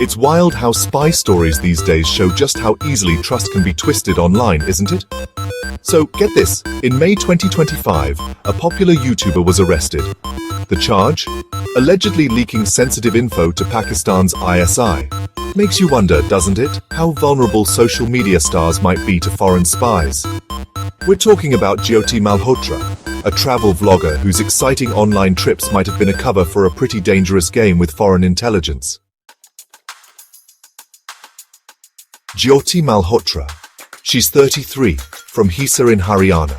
It's wild how spy stories these days show just how easily trust can be twisted online, isn't it? So, get this. In May 2025, a popular YouTuber was arrested. The charge? Allegedly leaking sensitive info to Pakistan's ISI. Makes you wonder, doesn't it, how vulnerable social media stars might be to foreign spies? We're talking about Jyoti Malhotra, a travel vlogger whose exciting online trips might have been a cover for a pretty dangerous game with foreign intelligence. Jyoti Malhotra. She's 33, from Hisar in Haryana,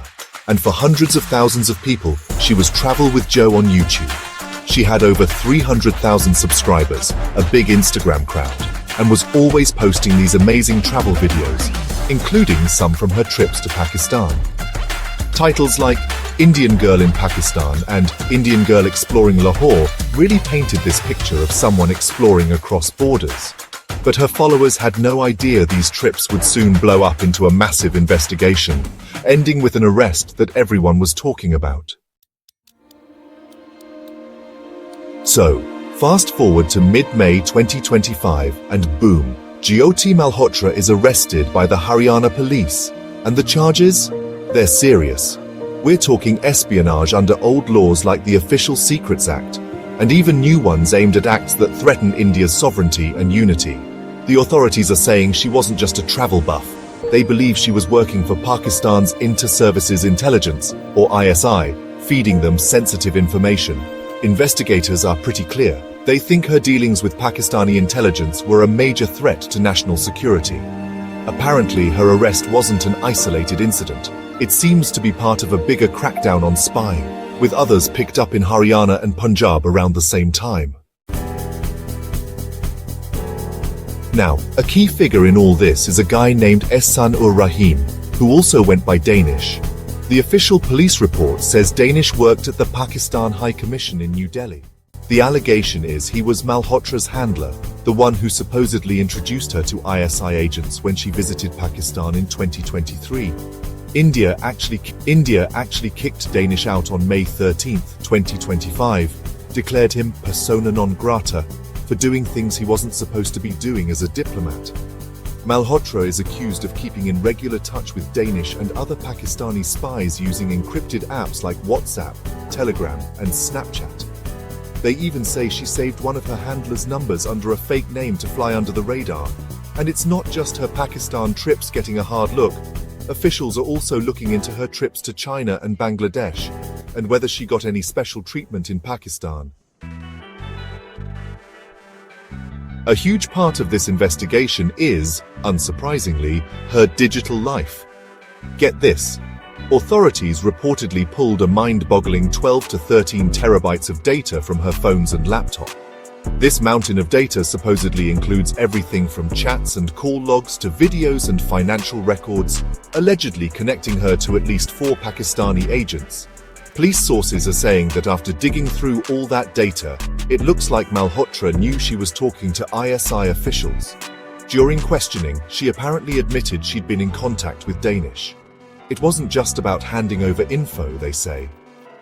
and for hundreds of thousands of people, she was Travel with Jo on YouTube. She had over 300,000 subscribers, a big Instagram crowd, and was always posting these amazing travel videos, including some from her trips to Pakistan. Titles like Indian Girl in Pakistan and Indian Girl Exploring Lahore really painted this picture of someone exploring across borders. But her followers had no idea these trips would soon blow up into a massive investigation, ending with an arrest that everyone was talking about. So, fast forward to mid-May 2025 and boom, Jyoti Malhotra is arrested by the Haryana police. And the charges? They're serious. We're talking espionage under old laws like the Official Secrets Act, and even new ones aimed at acts that threaten India's sovereignty and unity. The authorities are saying she wasn't just a travel buff. They believe she was working for Pakistan's Inter-Services Intelligence, or ISI, feeding them sensitive information. Investigators are pretty clear. They think her dealings with Pakistani intelligence were a major threat to national security. Apparently, her arrest wasn't an isolated incident. It seems to be part of a bigger crackdown on spying, with others picked up in Haryana and Punjab around the same time. Now, a key figure in all this is a guy named Ehsan-ur-Rahim, who also went by Danish. The official police report says Danish worked at the Pakistan High Commission in New Delhi. The allegation is he was Malhotra's handler, the one who supposedly introduced her to ISI agents when she visited Pakistan in 2023. India actually kicked Danish out on May 13, 2025, declared him persona non grata, for doing things he wasn't supposed to be doing as a diplomat. Malhotra is accused of keeping in regular touch with Danish and other Pakistani spies using encrypted apps like WhatsApp, Telegram, and Snapchat. They even say she saved one of her handler's numbers under a fake name to fly under the radar. And it's not just her Pakistan trips getting a hard look. Officials are also looking into her trips to China and Bangladesh, and whether she got any special treatment in Pakistan. A huge part of this investigation is, unsurprisingly, her digital life. Get this. Authorities reportedly pulled a mind-boggling 12 to 13 terabytes of data from her phones and laptop. This mountain of data supposedly includes everything from chats and call logs to videos and financial records, allegedly connecting her to at least 4 Pakistani agents. Police sources are saying that after digging through all that data, it looks like Malhotra knew she was talking to ISI officials. During questioning, she apparently admitted she'd been in contact with Danish. It wasn't just about handing over info, they say.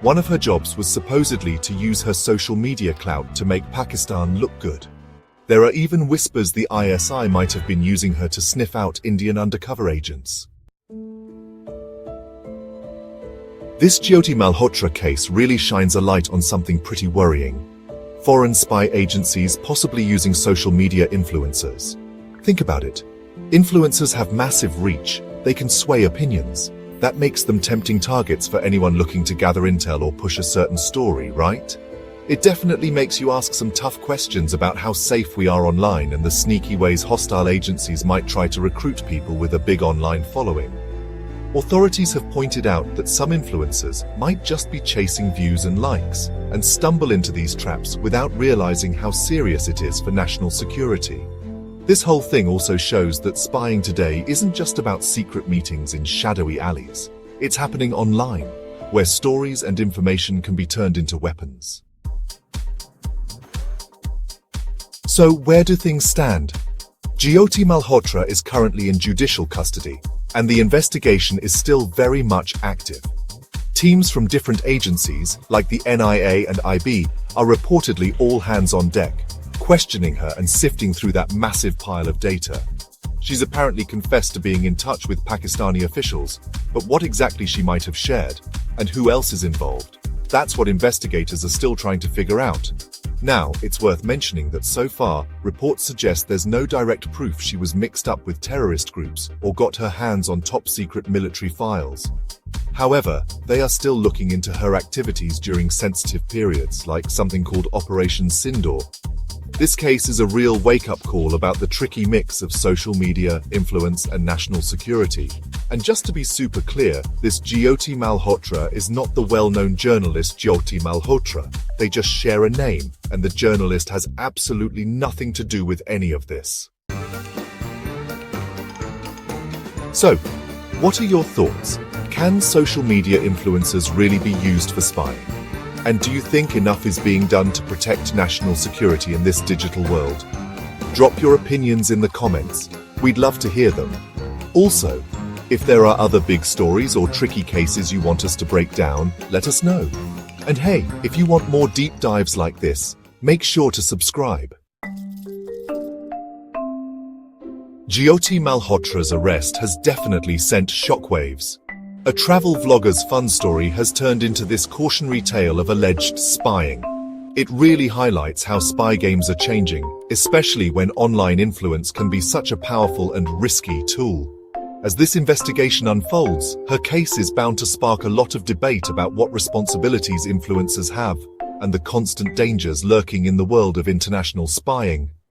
One of her jobs was supposedly to use her social media clout to make Pakistan look good. There are even whispers the ISI might have been using her to sniff out Indian undercover agents. This Jyoti Malhotra case really shines a light on something pretty worrying. Foreign spy agencies possibly using social media influencers. Think about it. Influencers have massive reach. They can sway opinions. That makes them tempting targets for anyone looking to gather intel or push a certain story, right? It definitely makes you ask some tough questions about how safe we are online and the sneaky ways hostile agencies might try to recruit people with a big online following. Authorities have pointed out that some influencers might just be chasing views and likes, and stumble into these traps without realizing how serious it is for national security. This whole thing also shows that spying today isn't just about secret meetings in shadowy alleys. It's happening online, where stories and information can be turned into weapons. So where do things stand? Jyoti Malhotra is currently in judicial custody, and the investigation is still very much active. Teams from different agencies, like the NIA and IB, are reportedly all hands on deck, questioning her and sifting through that massive pile of data. She's apparently confessed to being in touch with Pakistani officials, but what exactly she might have shared, and who else is involved, that's what investigators are still trying to figure out. Now, it's worth mentioning that so far, reports suggest there's no direct proof she was mixed up with terrorist groups or got her hands on top-secret military files. However, they are still looking into her activities during sensitive periods, like something called Operation Sindoor. This case is a real wake-up call about the tricky mix of social media, influence, and national security. And just to be super clear, this Jyoti Malhotra is not the well-known journalist Jyoti Malhotra. They just share a name, and the journalist has absolutely nothing to do with any of this. So, what are your thoughts? Can social media influencers really be used for spying? And do you think enough is being done to protect national security in this digital world? Drop your opinions in the comments. We'd love to hear them. Also, if there are other big stories or tricky cases you want us to break down, let us know. And hey, if you want more deep dives like this, make sure to subscribe. Jyoti Malhotra's arrest has definitely sent shockwaves. A travel vlogger's fun story has turned into this cautionary tale of alleged spying. It really highlights how spy games are changing, especially when online influence can be such a powerful and risky tool. As this investigation unfolds, her case is bound to spark a lot of debate about what responsibilities influencers have and the constant dangers lurking in the world of international spying.